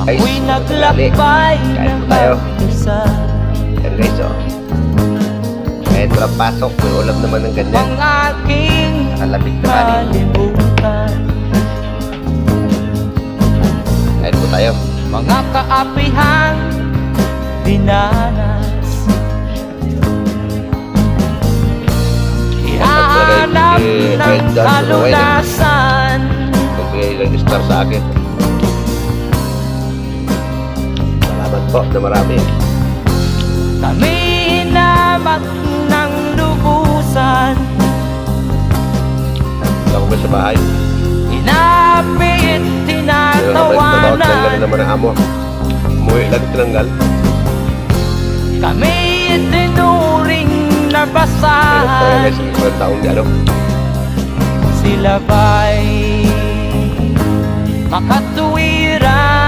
Ako'y naglakbay ng mag-isa. Yan guys, oh. Kahit walang pasok, may ulam naman ng ganyan. Ang aking Nakalapit na kanin. kalimutan. Kahit po tayo. Mga kaapihang dinanas. Ihahanap ng kalunasan. Nagbigay lang star sa akin. Salamat po na marami. Kami hinamak ng lubusan. Ako ba sa bahay? Inapit, Tawag lang tinatawanan. naman ang amo. Umuwi lang tinanggal. Kami tinuring na basahan. Walang taong dialog. Sila ba'y makatuwiran?